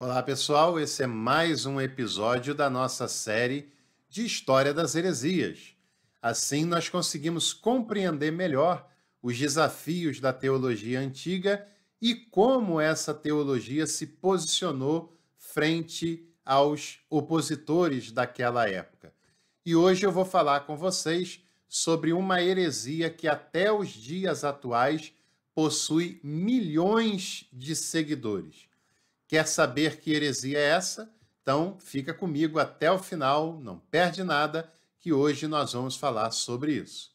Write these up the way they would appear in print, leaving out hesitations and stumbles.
Olá, pessoal. Esse é mais um episódio da nossa série de História das Heresias. Assim, nós conseguimos compreender melhor os desafios da teologia antiga e como essa teologia se posicionou frente aos opositores daquela época. E hoje eu vou falar com vocês sobre uma heresia que até os dias atuais possui milhões de seguidores. Quer saber que heresia é essa? Então fica comigo até o final, não perde nada, que hoje nós vamos falar sobre isso.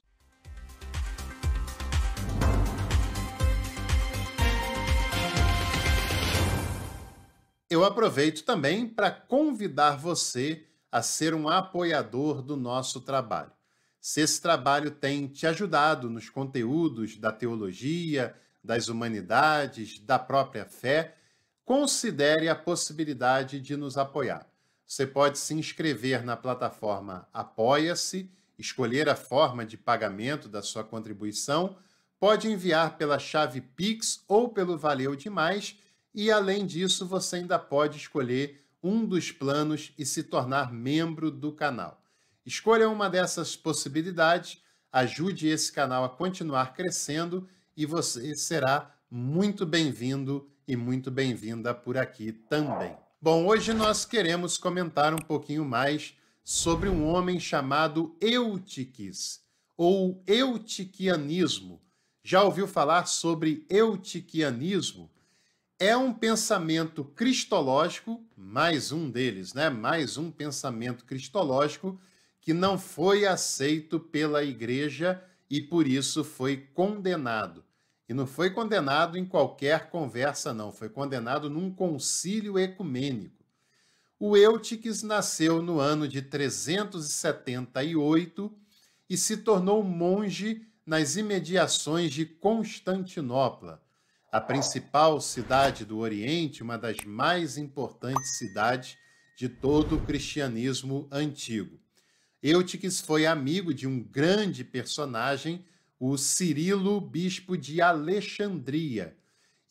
Eu aproveito também para convidar você a ser um apoiador do nosso trabalho. Se esse trabalho tem te ajudado nos conteúdos da teologia, das humanidades, da própria fé, considere a possibilidade de nos apoiar. Você pode se inscrever na plataforma Apoia-se, escolher a forma de pagamento da sua contribuição, pode enviar pela chave Pix ou pelo Valeu Demais e, além disso, você ainda pode escolher um dos planos e se tornar membro do canal. Escolha uma dessas possibilidades, ajude esse canal a continuar crescendo e você será muito bem-vindo e muito bem-vinda por aqui também. Bom, hoje nós queremos comentar um pouquinho mais sobre um homem chamado Eutiques, ou eutiquianismo. Já ouviu falar sobre eutiquianismo? É um pensamento cristológico, mais um deles, né? Mais um pensamento cristológico que não foi aceito pela igreja e por isso foi condenado. E não foi condenado em qualquer conversa, não. Foi condenado num concílio ecumênico. O Eutiques nasceu no ano de 378 e se tornou monge nas imediações de Constantinopla, a principal cidade do Oriente, uma das mais importantes cidades de todo o cristianismo antigo. Eutiques foi amigo de um grande personagem, o Cirilo, bispo de Alexandria.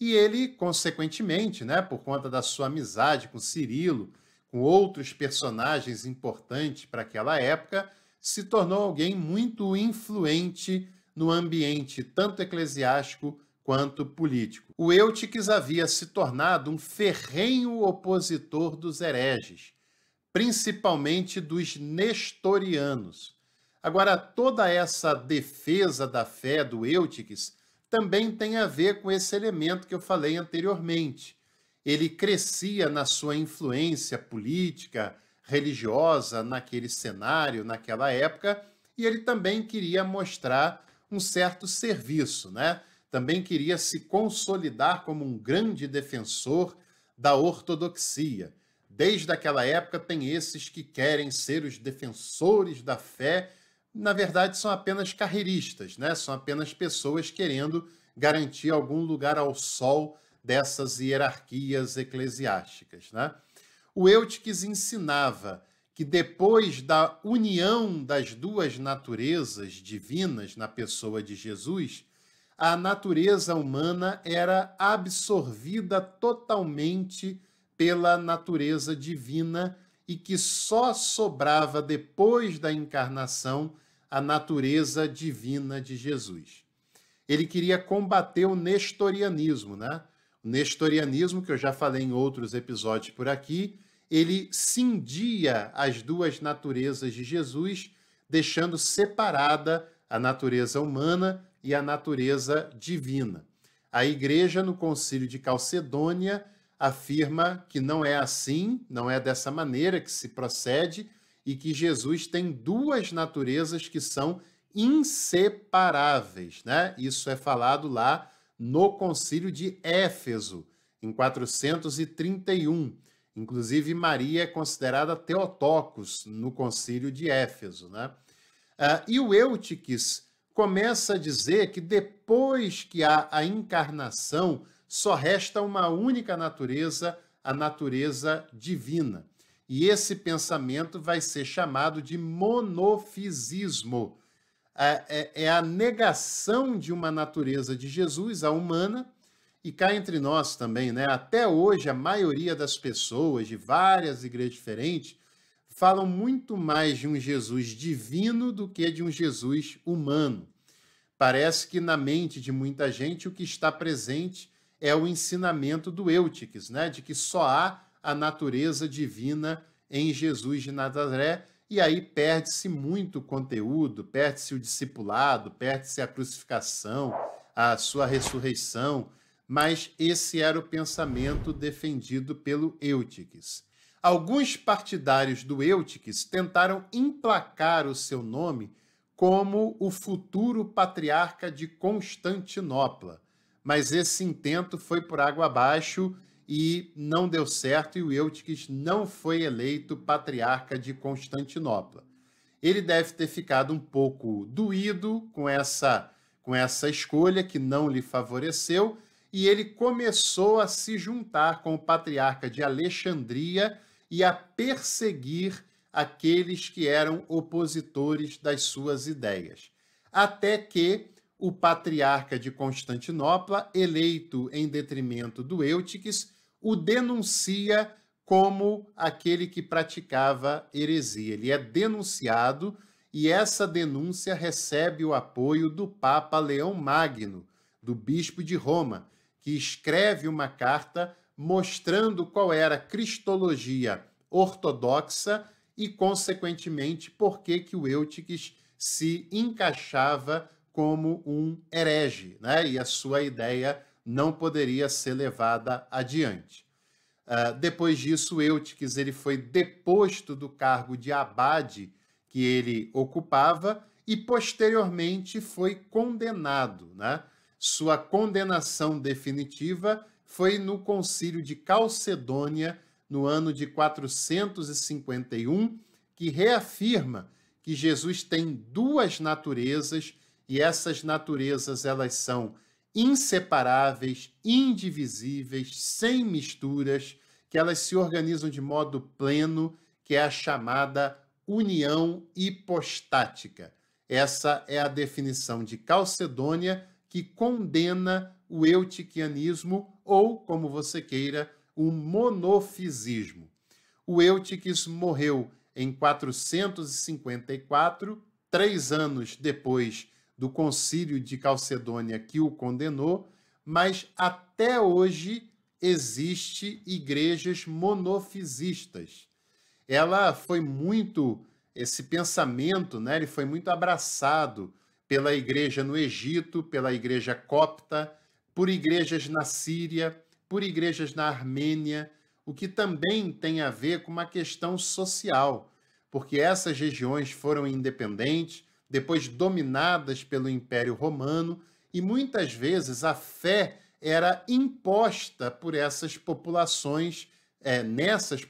E ele, consequentemente, né, por conta da sua amizade com Cirilo, com outros personagens importantes para aquela época, se tornou alguém muito influente no ambiente tanto eclesiástico quanto político. O Eutiques havia se tornado um ferrenho opositor dos hereges, principalmente dos nestorianos. Agora, toda essa defesa da fé do Eutiques também tem a ver com esse elemento que eu falei anteriormente. Ele crescia na sua influência política, religiosa naquele cenário, naquela época, e ele também queria mostrar um certo serviço, né? Também queria se consolidar como um grande defensor da ortodoxia. Desde aquela época tem esses que querem ser os defensores da fé, na verdade são apenas carreiristas, né? São apenas pessoas querendo garantir algum lugar ao sol dessas hierarquias eclesiásticas, né? O Eutiques ensinava que depois da união das duas naturezas divinas na pessoa de Jesus, a natureza humana era absorvida totalmente pela natureza divina e que só sobrava depois da encarnação a natureza divina de Jesus. Ele queria combater o nestorianismo, né? O nestorianismo, que eu já falei em outros episódios por aqui, ele cindia as duas naturezas de Jesus, deixando separada a natureza humana e a natureza divina. A igreja, no Concílio de Calcedônia, afirma que não é assim, não é dessa maneira que se procede e que Jesus tem duas naturezas que são inseparáveis, né? Isso é falado lá no Concílio de Éfeso, em 431. Inclusive, Maria é considerada Theotokos no Concílio de Éfeso, né? E o Eutiques começa a dizer que depois que há a encarnação, só resta uma única natureza, a natureza divina. E esse pensamento vai ser chamado de monofisismo. É a negação de uma natureza de Jesus, a humana, E cá entre nós também, né? Até hoje, a maioria das pessoas de várias igrejas diferentes falam muito mais de um Jesus divino do que de um Jesus humano. Parece que na mente de muita gente o que está presente é o ensinamento do Eutiques, né? De que só há a natureza divina em Jesus de Nazaré, e aí perde-se muito conteúdo, perde-se o discipulado, perde-se a crucificação, a sua ressurreição, mas esse era o pensamento defendido pelo Eutiques. Alguns partidários do Eutiques tentaram emplacar o seu nome como o futuro patriarca de Constantinopla, mas esse intento foi por água abaixo e não deu certo, e o Eutiques não foi eleito patriarca de Constantinopla. Ele deve ter ficado um pouco doído com essa escolha que não lhe favoreceu, e ele começou a se juntar com o patriarca de Alexandria e a perseguir aqueles que eram opositores das suas ideias. Até que o patriarca de Constantinopla, eleito em detrimento do Eutiques, o denuncia como aquele que praticava heresia. Ele é denunciado e essa denúncia recebe o apoio do Papa Leão Magno, do bispo de Roma, que escreve uma carta mostrando qual era a cristologia ortodoxa e, consequentemente, por que o Eutiques se encaixava como um herege, né? E a sua ideia não poderia ser levada adiante. Depois disso, Eutiques ele foi deposto do cargo de abade que ele ocupava e, posteriormente, foi condenado, né? Sua condenação definitiva foi no Concílio de Calcedônia, no ano de 451, que reafirma que Jesus tem duas naturezas e essas naturezas elas são inseparáveis, indivisíveis, sem misturas, que elas se organizam de modo pleno, que é a chamada união hipostática. Essa é a definição de Calcedônia, que condena o eutiquianismo ou, como você queira, o monofisismo. O Eutiques morreu em 454, 3 anos depois do concílio de Calcedônia que o condenou, mas até hoje existe igrejas monofisistas. Esse pensamento, né, ele foi muito abraçado pela igreja no Egito, pela igreja copta, por igrejas na Síria, por igrejas na Armênia, o que também tem a ver com uma questão social, porque essas regiões foram independentes, depois dominadas pelo Império Romano, e muitas vezes a fé era imposta por essas populações, nessas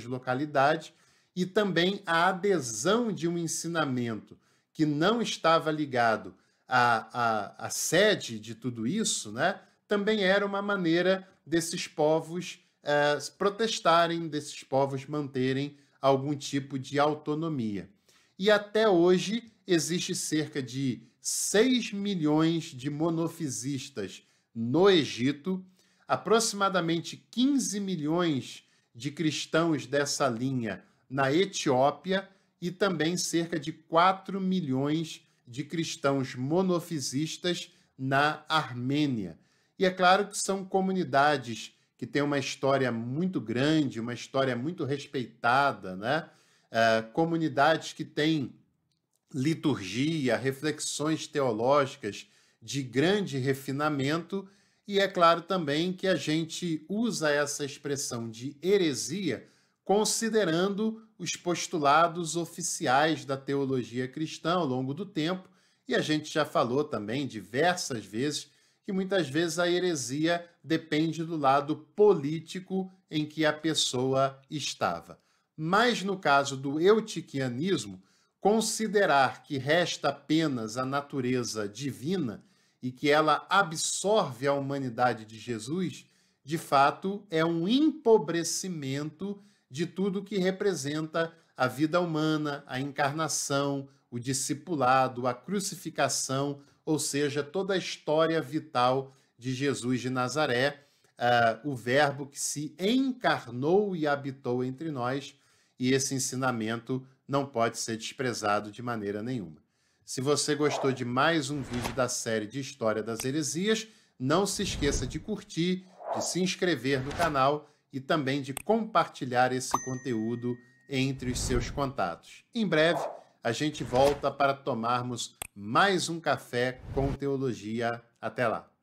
localidades, e também a adesão de um ensinamento que não estava ligado à sede de tudo isso, né? Também era uma maneira desses povos protestarem, desses povos manterem algum tipo de autonomia. E até hoje existe cerca de 6 milhões de monofisistas no Egito, aproximadamente 15 milhões de cristãos dessa linha na Etiópia e também cerca de 4 milhões de cristãos monofisistas na Armênia. E é claro que são comunidades que têm uma história muito grande, uma história muito respeitada, né? Comunidades que têm liturgia, reflexões teológicas de grande refinamento, e é claro também que a gente usa essa expressão de heresia considerando os postulados oficiais da teologia cristã ao longo do tempo, e a gente já falou também diversas vezes que muitas vezes a heresia depende do lado político em que a pessoa estava. Mas no caso do eutiquianismo, considerar que resta apenas a natureza divina e que ela absorve a humanidade de Jesus, de fato, é um empobrecimento de tudo que representa a vida humana, a encarnação, o discipulado, a crucificação, ou seja, toda a história vital de Jesus de Nazaré, o Verbo que se encarnou e habitou entre nós, e esse ensinamento não pode ser desprezado de maneira nenhuma. Se você gostou de mais um vídeo da série de História das Heresias, não se esqueça de curtir, de se inscrever no canal e também de compartilhar esse conteúdo entre os seus contatos. Em breve, a gente volta para tomarmos mais um café com teologia. Até lá!